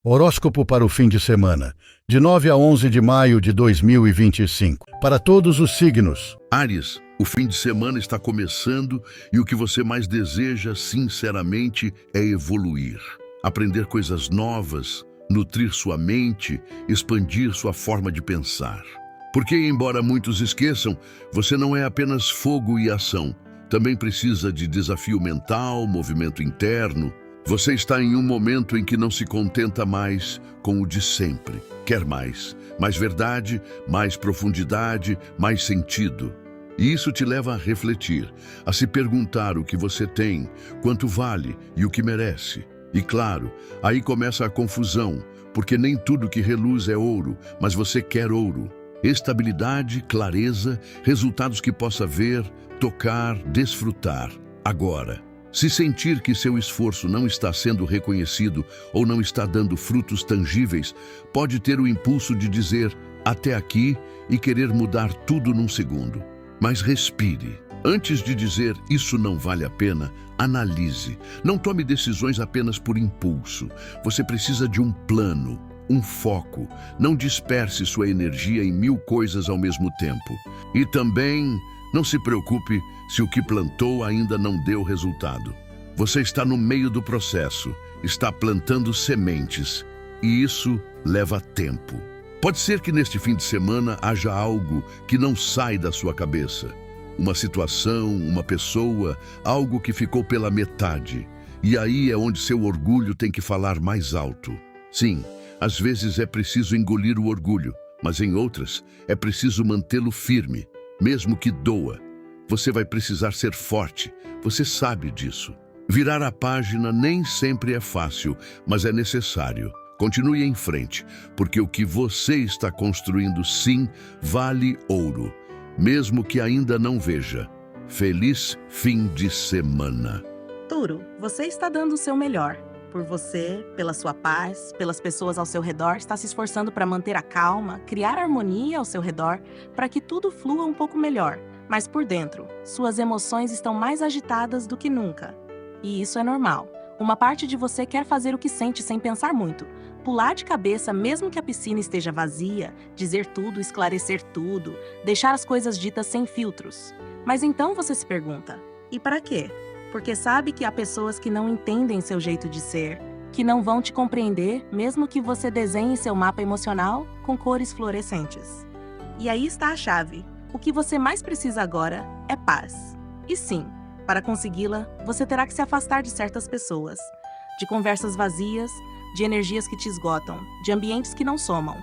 Horóscopo para o fim de semana, de 9 a 11 de maio de 2025. Para todos os signos. Áries, o fim de semana está começando e o que você mais deseja, sinceramente, é evoluir. Aprender coisas novas, nutrir sua mente, expandir sua forma de pensar. Porque, embora muitos esqueçam, você não é apenas fogo e ação. Também precisa de desafio mental, movimento interno. Você está em um momento em que não se contenta mais com o de sempre. Quer mais. Mais verdade, mais profundidade, mais sentido. E isso te leva a refletir, a se perguntar o que você tem, quanto vale e o que merece. E claro, aí começa a confusão, porque nem tudo que reluz é ouro, mas você quer ouro. Estabilidade, clareza, resultados que possa ver, tocar, desfrutar. Agora. Se sentir que seu esforço não está sendo reconhecido ou não está dando frutos tangíveis, pode ter o impulso de dizer até aqui e querer mudar tudo num segundo. Mas respire. Antes de dizer isso não vale a pena, analise. Não tome decisões apenas por impulso. Você precisa de um plano, um foco. Não disperse sua energia em 1000 coisas ao mesmo tempo. E também não se preocupe se o que plantou ainda não deu resultado. Você está no meio do processo, está plantando sementes, e isso leva tempo. Pode ser que neste fim de semana haja algo que não sai da sua cabeça. Uma situação, uma pessoa, algo que ficou pela metade. E aí é onde seu orgulho tem que falar mais alto. Sim, às vezes é preciso engolir o orgulho, mas em outras é preciso mantê-lo firme. Mesmo que doa, você vai precisar ser forte, você sabe disso. Virar a página nem sempre é fácil, mas é necessário. Continue em frente, porque o que você está construindo, sim, vale ouro, mesmo que ainda não veja. Feliz fim de semana. Touro, você está dando o seu melhor. Por você, pela sua paz, pelas pessoas ao seu redor, está se esforçando para manter a calma, criar harmonia ao seu redor, para que tudo flua um pouco melhor. Mas por dentro, suas emoções estão mais agitadas do que nunca. E isso é normal. Uma parte de você quer fazer o que sente sem pensar muito. Pular de cabeça mesmo que a piscina esteja vazia, dizer tudo, esclarecer tudo, deixar as coisas ditas sem filtros. Mas então você se pergunta, e para quê? Porque sabe que há pessoas que não entendem seu jeito de ser, que não vão te compreender mesmo que você desenhe seu mapa emocional com cores fluorescentes. E aí está a chave. O que você mais precisa agora é paz. E sim, para consegui-la, você terá que se afastar de certas pessoas, de conversas vazias, de energias que te esgotam, de ambientes que não somam.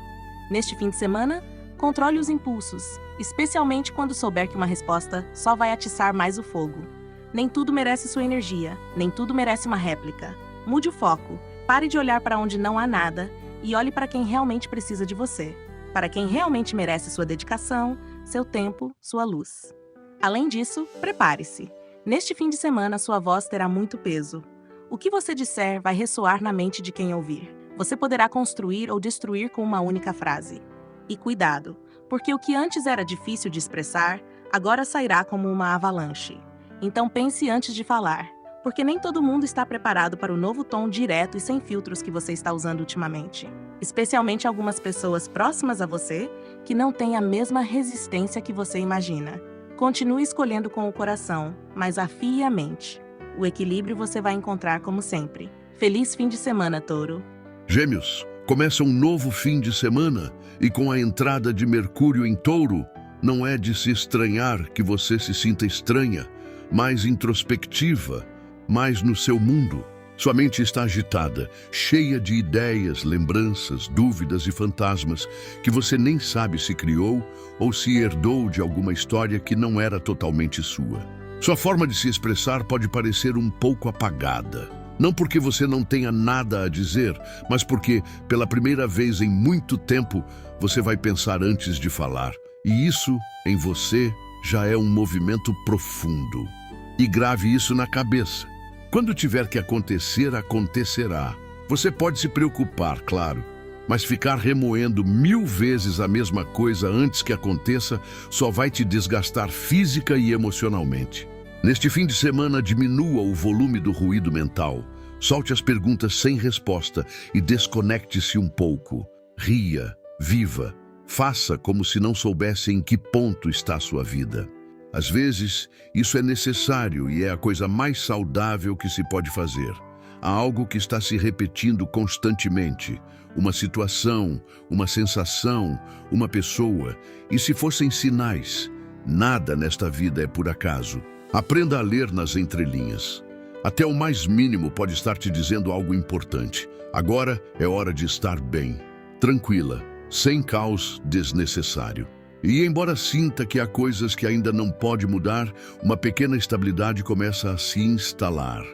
Neste fim de semana, controle os impulsos, especialmente quando souber que uma resposta só vai atiçar mais o fogo. Nem tudo merece sua energia, nem tudo merece uma réplica. Mude o foco, pare de olhar para onde não há nada e olhe para quem realmente precisa de você, para quem realmente merece sua dedicação, seu tempo, sua luz. Além disso, prepare-se. Neste fim de semana, sua voz terá muito peso. O que você disser vai ressoar na mente de quem ouvir. Você poderá construir ou destruir com uma única frase. E cuidado, porque o que antes era difícil de expressar, agora sairá como uma avalanche. Então pense antes de falar, porque nem todo mundo está preparado para o novo tom direto e sem filtros que você está usando ultimamente. Especialmente algumas pessoas próximas a você que não têm a mesma resistência que você imagina. Continue escolhendo com o coração, mas afie a mente. O equilíbrio você vai encontrar como sempre. Feliz fim de semana, Touro. Gêmeos, começa um novo fim de semana e com a entrada de Mercúrio em Touro, não é de se estranhar que você se sinta estranha, mais introspectiva, mais no seu mundo. Sua mente está agitada, cheia de ideias, lembranças, dúvidas e fantasmas que você nem sabe se criou ou se herdou de alguma história que não era totalmente sua. Sua forma de se expressar pode parecer um pouco apagada. Não porque você não tenha nada a dizer, mas porque, pela primeira vez em muito tempo, você vai pensar antes de falar. E isso, em você, já é um movimento profundo. E grave isso na cabeça. Quando tiver que acontecer, acontecerá. Você pode se preocupar, claro, mas ficar remoendo 1000 vezes a mesma coisa antes que aconteça só vai te desgastar física e emocionalmente. Neste fim de semana, diminua o volume do ruído mental. Solte as perguntas sem resposta e desconecte-se um pouco. Ria, viva, faça como se não soubesse em que ponto está a sua vida. Às vezes, isso é necessário e é a coisa mais saudável que se pode fazer. Há algo que está se repetindo constantemente. Uma situação, uma sensação, uma pessoa. E se fossem sinais, nada nesta vida é por acaso. Aprenda a ler nas entrelinhas. Até o mais mínimo pode estar te dizendo algo importante. Agora é hora de estar bem, tranquila, sem caos desnecessário. E embora sinta que há coisas que ainda não pode mudar, uma pequena estabilidade começa a se instalar.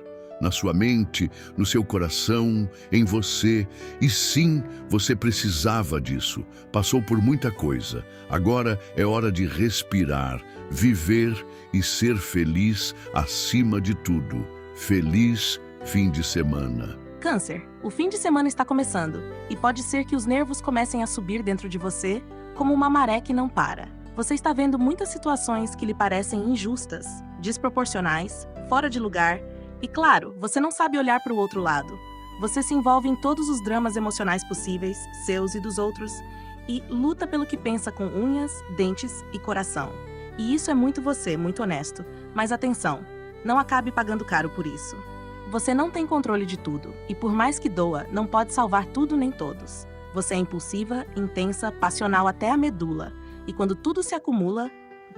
Na sua mente, no seu coração, em você. E sim, você precisava disso. Passou por muita coisa. Agora é hora de respirar, viver e ser feliz acima de tudo. Feliz fim de semana. Câncer, o fim de semana está começando e pode ser que os nervos comecem a subir dentro de você como uma maré que não para. Você está vendo muitas situações que lhe parecem injustas, desproporcionais, fora de lugar e, claro, você não sabe olhar para o outro lado. Você se envolve em todos os dramas emocionais possíveis, seus e dos outros, e luta pelo que pensa com unhas, dentes e coração. E isso é muito você, muito honesto. Mas atenção, não acabe pagando caro por isso. Você não tem controle de tudo, e por mais que doa, não pode salvar tudo nem todos. Você é impulsiva, intensa, passional até a medula. E quando tudo se acumula,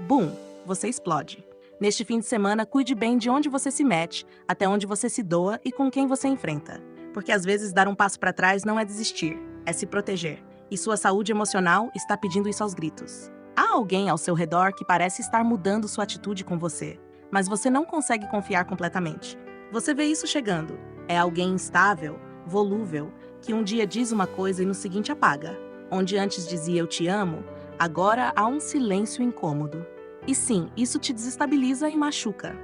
bum, você explode. Neste fim de semana, cuide bem de onde você se mete, até onde você se doa e com quem você enfrenta. Porque às vezes dar um passo para trás não é desistir, é se proteger. E sua saúde emocional está pedindo isso aos gritos. Há alguém ao seu redor que parece estar mudando sua atitude com você, mas você não consegue confiar completamente. Você vê isso chegando. É alguém instável, volúvel, que um dia diz uma coisa e no seguinte apaga. Onde antes dizia eu te amo, agora há um silêncio incômodo. E sim, isso te desestabiliza e machuca.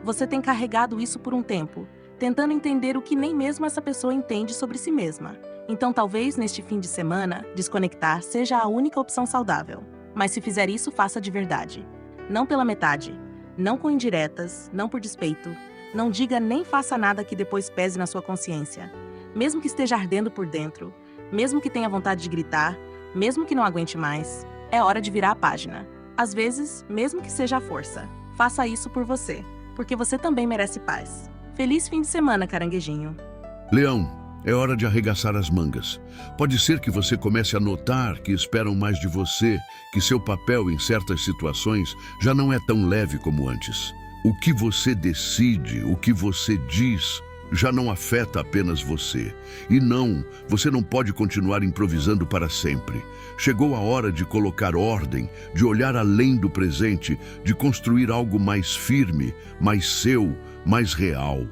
Você tem carregado isso por um tempo, tentando entender o que nem mesmo essa pessoa entende sobre si mesma. Então talvez neste fim de semana, desconectar seja a única opção saudável. Mas se fizer isso, faça de verdade. Não pela metade. Não com indiretas, não por despeito. Não diga nem faça nada que depois pese na sua consciência. Mesmo que esteja ardendo por dentro, mesmo que tenha vontade de gritar, mesmo que não aguente mais, é hora de virar a página. Às vezes, mesmo que seja à força. Faça isso por você, porque você também merece paz. Feliz fim de semana, caranguejinho. Leão, é hora de arregaçar as mangas. Pode ser que você comece a notar que esperam mais de você, que seu papel em certas situações já não é tão leve como antes. O que você decide, o que você diz, já não afeta apenas você. E não, você não pode continuar improvisando para sempre. Chegou a hora de colocar ordem, de olhar além do presente, de construir algo mais firme, mais seu, mais real.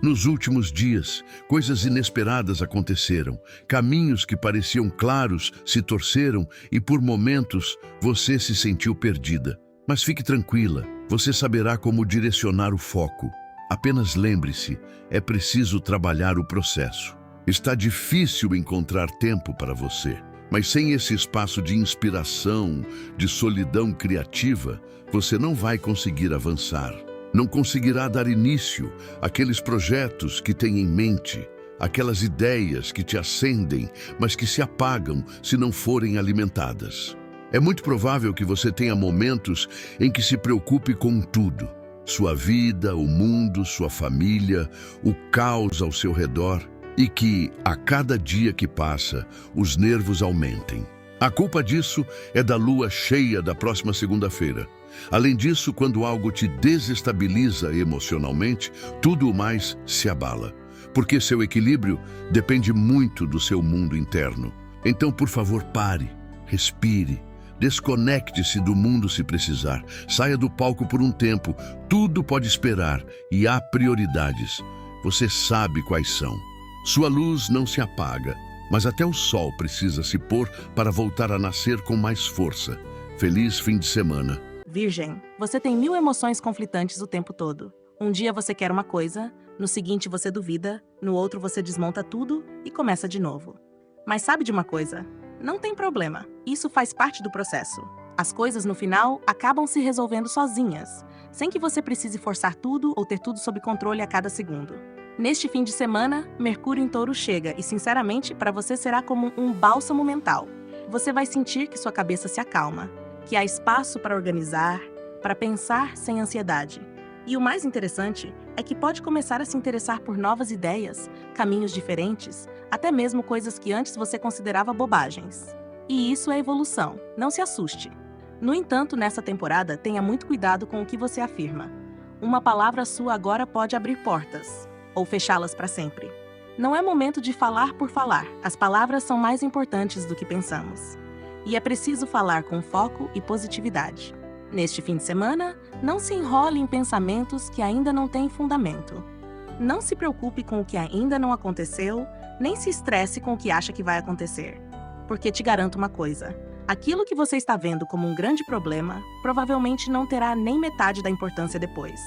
Nos últimos dias, coisas inesperadas aconteceram. Caminhos que pareciam claros se torceram e, por momentos, você se sentiu perdida. Mas fique tranquila, você saberá como direcionar o foco. Apenas lembre-se, é preciso trabalhar o processo. Está difícil encontrar tempo para você, mas sem esse espaço de inspiração, de solidão criativa, você não vai conseguir avançar. Não conseguirá dar início àqueles projetos que tem em mente, aquelas ideias que te acendem, mas que se apagam se não forem alimentadas. É muito provável que você tenha momentos em que se preocupe com tudo. Sua vida, o mundo, sua família, o caos ao seu redor, e que, a cada dia que passa, os nervos aumentem. A culpa disso é da lua cheia da próxima segunda-feira. Além disso, quando algo te desestabiliza emocionalmente, tudo o mais se abala, porque seu equilíbrio depende muito do seu mundo interno. Então, por favor, pare, respire, desconecte-se do mundo se precisar, saia do palco por um tempo, tudo pode esperar e há prioridades. Você sabe quais são. Sua luz não se apaga, mas até o sol precisa se pôr para voltar a nascer com mais força. Feliz fim de semana. Virgem, você tem 1000 emoções conflitantes o tempo todo. Um dia você quer uma coisa, no seguinte você duvida, no outro você desmonta tudo e começa de novo. Mas sabe de uma coisa? Não tem problema, isso faz parte do processo. As coisas no final acabam se resolvendo sozinhas, sem que você precise forçar tudo ou ter tudo sob controle a cada segundo. Neste fim de semana, Mercúrio em Touro chega e, sinceramente, para você será como um bálsamo mental. Você vai sentir que sua cabeça se acalma, que há espaço para organizar, para pensar sem ansiedade. E o mais interessante é que pode começar a se interessar por novas ideias, caminhos diferentes, até mesmo coisas que antes você considerava bobagens. E isso é evolução, não se assuste. No entanto, nessa temporada, tenha muito cuidado com o que você afirma. Uma palavra sua agora pode abrir portas, ou fechá-las para sempre. Não é momento de falar por falar, as palavras são mais importantes do que pensamos. E é preciso falar com foco e positividade. Neste fim de semana, não se enrole em pensamentos que ainda não têm fundamento. Não se preocupe com o que ainda não aconteceu, nem se estresse com o que acha que vai acontecer. Porque te garanto uma coisa, aquilo que você está vendo como um grande problema, provavelmente não terá nem metade da importância depois.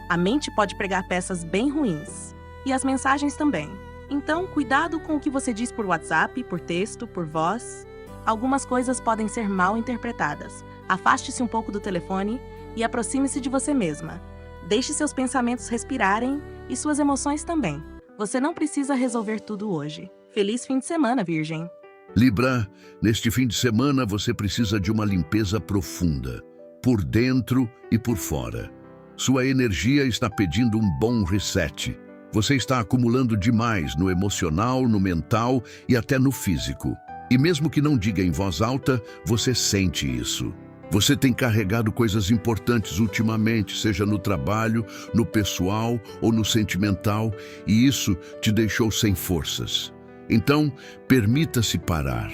A mente pode pregar peças bem ruins. E as mensagens também. Então, cuidado com o que você diz por WhatsApp, por texto, por voz. Algumas coisas podem ser mal interpretadas. Afaste-se um pouco do telefone e aproxime-se de você mesma. Deixe seus pensamentos respirarem e suas emoções também. Você não precisa resolver tudo hoje. Feliz fim de semana, Virgem! Libra, neste fim de semana você precisa de uma limpeza profunda, por dentro e por fora. Sua energia está pedindo um bom reset. Você está acumulando demais no emocional, no mental e até no físico. E mesmo que não diga em voz alta, você sente isso. Você tem carregado coisas importantes ultimamente, seja no trabalho, no pessoal ou no sentimental, e isso te deixou sem forças. Então, permita-se parar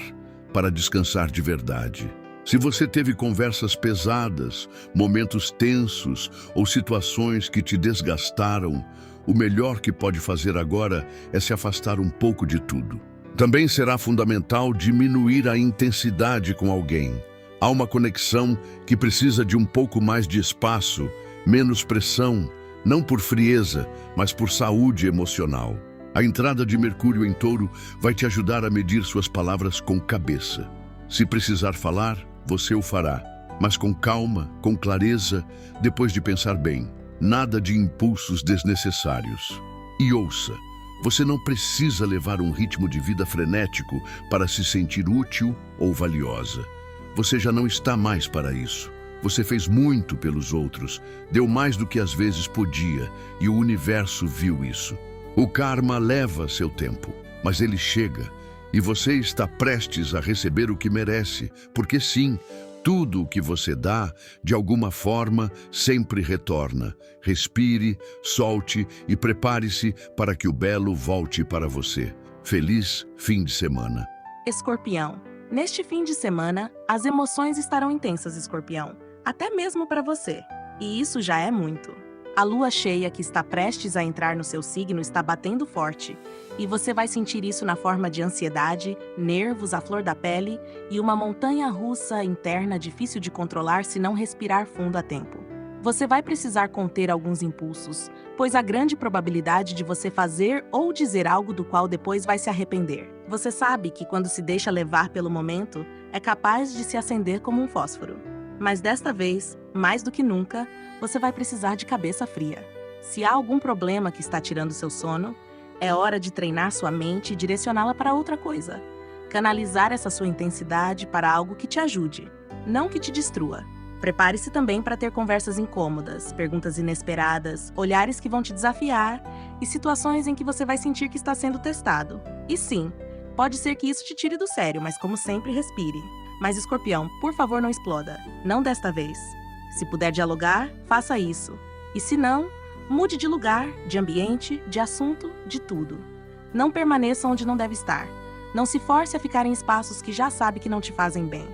para descansar de verdade. Se você teve conversas pesadas, momentos tensos ou situações que te desgastaram, o melhor que pode fazer agora é se afastar um pouco de tudo. Também será fundamental diminuir a intensidade com alguém. Há uma conexão que precisa de um pouco mais de espaço, menos pressão, não por frieza, mas por saúde emocional. A entrada de Mercúrio em Touro vai te ajudar a medir suas palavras com cabeça. Se precisar falar, você o fará, mas com calma, com clareza, depois de pensar bem. Nada de impulsos desnecessários. E ouça, você não precisa levar um ritmo de vida frenético para se sentir útil ou valiosa. Você já não está mais para isso. Você fez muito pelos outros, deu mais do que às vezes podia, e o universo viu isso. O karma leva seu tempo, mas ele chega, e você está prestes a receber o que merece, porque sim, tudo o que você dá, de alguma forma, sempre retorna. Respire, solte e prepare-se para que o belo volte para você. Feliz fim de semana. Escorpião. Neste fim de semana, as emoções estarão intensas, Escorpião. Até mesmo para você. E isso já é muito. A lua cheia que está prestes a entrar no seu signo está batendo forte, e você vai sentir isso na forma de ansiedade, nervos à flor da pele e uma montanha-russa interna difícil de controlar se não respirar fundo a tempo. Você vai precisar conter alguns impulsos, pois há grande probabilidade de você fazer ou dizer algo do qual depois vai se arrepender. Você sabe que quando se deixa levar pelo momento, é capaz de se acender como um fósforo. Mas desta vez, mais do que nunca, você vai precisar de cabeça fria. Se há algum problema que está tirando seu sono, é hora de treinar sua mente e direcioná-la para outra coisa. Canalizar essa sua intensidade para algo que te ajude, não que te destrua. Prepare-se também para ter conversas incômodas, perguntas inesperadas, olhares que vão te desafiar e situações em que você vai sentir que está sendo testado. E sim, pode ser que isso te tire do sério, mas como sempre, respire. Mas, Escorpião, por favor, não exploda. Não desta vez. Se puder dialogar, faça isso. E se não, mude de lugar, de ambiente, de assunto, de tudo. Não permaneça onde não deve estar. Não se force a ficar em espaços que já sabe que não te fazem bem.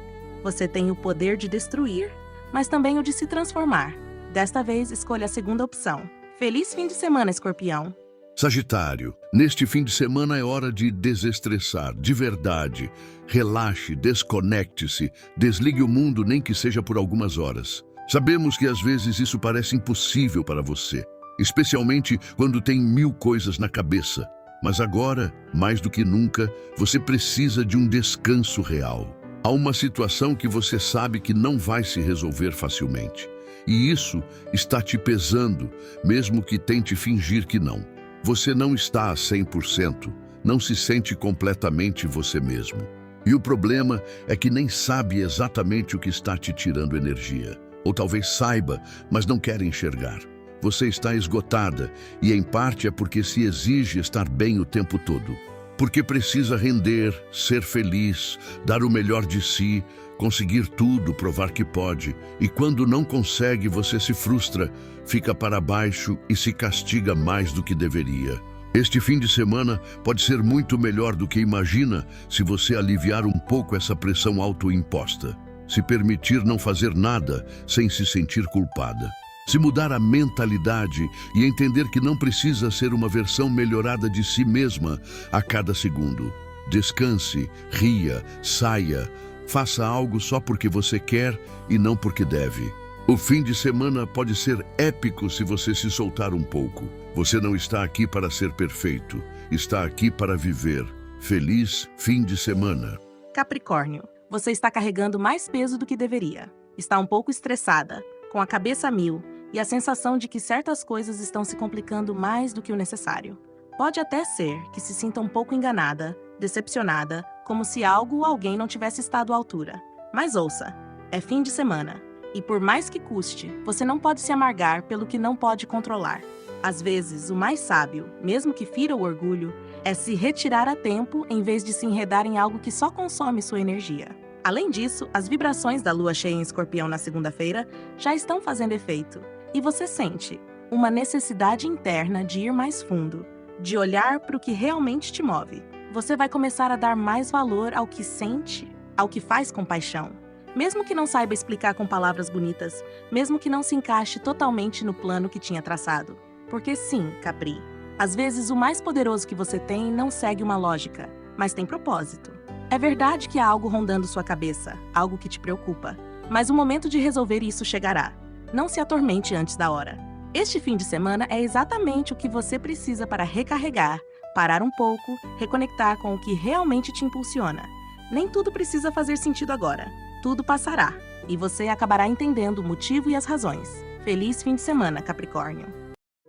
Você tem o poder de destruir, mas também o de se transformar. Desta vez, escolha a segunda opção. Feliz fim de semana, Escorpião! Sagitário, neste fim de semana é hora de desestressar, de verdade. Relaxe, desconecte-se, desligue o mundo nem que seja por algumas horas. Sabemos que às vezes isso parece impossível para você, especialmente quando tem 1000 coisas na cabeça. Mas agora, mais do que nunca, você precisa de um descanso real. Há uma situação que você sabe que não vai se resolver facilmente. E isso está te pesando, mesmo que tente fingir que não. Você não está a 100%, não se sente completamente você mesmo. E o problema é que nem sabe exatamente o que está te tirando energia. Ou talvez saiba, mas não quer enxergar. Você está esgotada e, em parte, é porque se exige estar bem o tempo todo. Porque precisa render, ser feliz, dar o melhor de si, conseguir tudo, provar que pode. E quando não consegue, você se frustra, fica para baixo e se castiga mais do que deveria. Este fim de semana pode ser muito melhor do que imagina se você aliviar um pouco essa pressão autoimposta. Se permitir não fazer nada sem se sentir culpada. Se mudar a mentalidade e entender que não precisa ser uma versão melhorada de si mesma a cada segundo. Descanse, ria, saia, faça algo só porque você quer e não porque deve. O fim de semana pode ser épico se você se soltar um pouco. Você não está aqui para ser perfeito, está aqui para viver. Feliz fim de semana. Capricórnio, você está carregando mais peso do que deveria. Está um pouco estressada, com a cabeça a mil e a sensação de que certas coisas estão se complicando mais do que o necessário. Pode até ser que se sinta um pouco enganada, decepcionada, como se algo ou alguém não tivesse estado à altura. Mas ouça, é fim de semana. E por mais que custe, você não pode se amargar pelo que não pode controlar. Às vezes, o mais sábio, mesmo que fira o orgulho, é se retirar a tempo em vez de se enredar em algo que só consome sua energia. Além disso, as vibrações da lua cheia em Escorpião na segunda-feira já estão fazendo efeito. E você sente uma necessidade interna de ir mais fundo, de olhar para o que realmente te move. Você vai começar a dar mais valor ao que sente, ao que faz com paixão. Mesmo que não saiba explicar com palavras bonitas, mesmo que não se encaixe totalmente no plano que tinha traçado. Porque sim, Capri, às vezes o mais poderoso que você tem não segue uma lógica, mas tem propósito. É verdade que há algo rondando sua cabeça, algo que te preocupa, mas o momento de resolver isso chegará. Não se atormente antes da hora. Este fim de semana é exatamente o que você precisa para recarregar, parar um pouco, reconectar com o que realmente te impulsiona. Nem tudo precisa fazer sentido agora. Tudo passará, e você acabará entendendo o motivo e as razões. Feliz fim de semana, Capricórnio.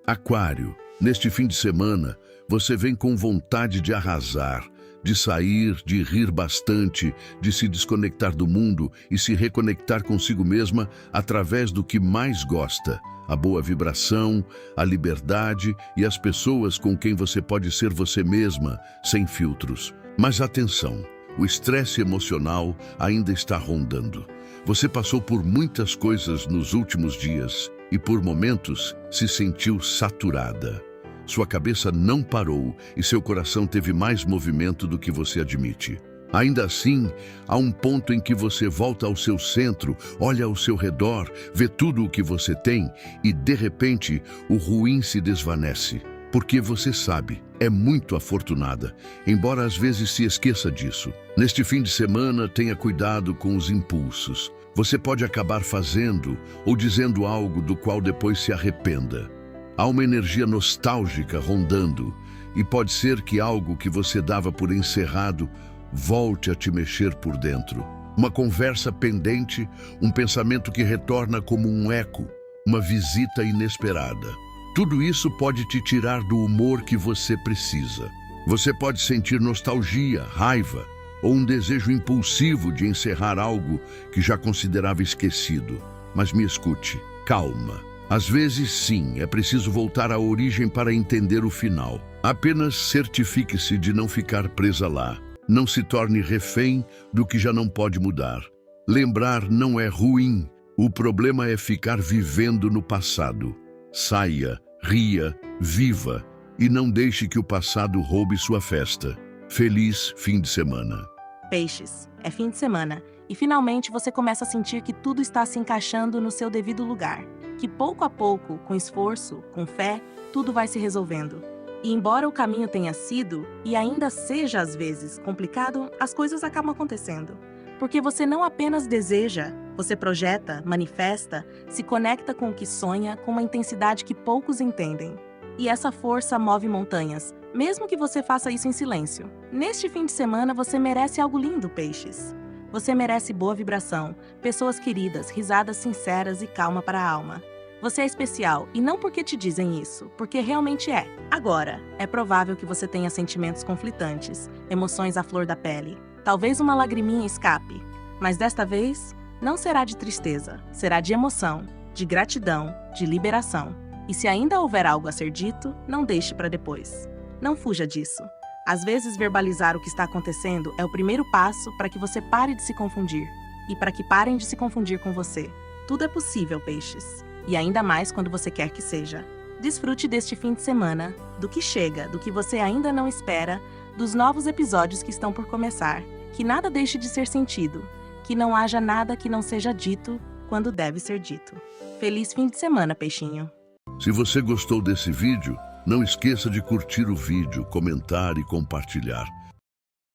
Aquário, neste fim de semana, você vem com vontade de arrasar, de sair, de rir bastante, de se desconectar do mundo e se reconectar consigo mesma através do que mais gosta, a boa vibração, a liberdade e as pessoas com quem você pode ser você mesma, sem filtros. Mas atenção, o estresse emocional ainda está rondando. Você passou por muitas coisas nos últimos dias e, por momentos, se sentiu saturada. Sua cabeça não parou e seu coração teve mais movimento do que você admite. Ainda assim, há um ponto em que você volta ao seu centro, olha ao seu redor, vê tudo o que você tem e, de repente, o ruim se desvanece. Porque você sabe, é muito afortunada, embora às vezes se esqueça disso. Neste fim de semana, tenha cuidado com os impulsos. Você pode acabar fazendo ou dizendo algo do qual depois se arrependa. Há uma energia nostálgica rondando e pode ser que algo que você dava por encerrado volte a te mexer por dentro. Uma conversa pendente, um pensamento que retorna como um eco, uma visita inesperada. Tudo isso pode te tirar do humor que você precisa. Você pode sentir nostalgia, raiva ou um desejo impulsivo de encerrar algo que já considerava esquecido. Mas me escute, calma. Às vezes, sim, é preciso voltar à origem para entender o final. Apenas certifique-se de não ficar presa lá. Não se torne refém do que já não pode mudar. Lembrar não é ruim. O problema é ficar vivendo no passado. Saia, ria, viva e não deixe que o passado roube sua festa. Feliz fim de semana. Peixes, é fim de semana e finalmente você começa a sentir que tudo está se encaixando no seu devido lugar. Que pouco a pouco, com esforço, com fé, tudo vai se resolvendo. E embora o caminho tenha sido, e ainda seja às vezes, complicado, as coisas acabam acontecendo. Porque você não apenas deseja, você projeta, manifesta, se conecta com o que sonha com uma intensidade que poucos entendem. E essa força move montanhas, mesmo que você faça isso em silêncio. Neste fim de semana você merece algo lindo, Peixes. Você merece boa vibração, pessoas queridas, risadas sinceras e calma para a alma. Você é especial e não porque te dizem isso, porque realmente é. Agora, é provável que você tenha sentimentos conflitantes, emoções à flor da pele. Talvez uma lagriminha escape, mas desta vez não será de tristeza, será de emoção, de gratidão, de liberação. E se ainda houver algo a ser dito, não deixe para depois. Não fuja disso. Às vezes, verbalizar o que está acontecendo é o primeiro passo para que você pare de se confundir e para que parem de se confundir com você. Tudo é possível, peixes. E ainda mais quando você quer que seja. Desfrute deste fim de semana, do que chega, do que você ainda não espera, dos novos episódios que estão por começar. Que nada deixe de ser sentido, que não haja nada que não seja dito quando deve ser dito. Feliz fim de semana, peixinho! Se você gostou desse vídeo, não esqueça de curtir o vídeo, comentar e compartilhar.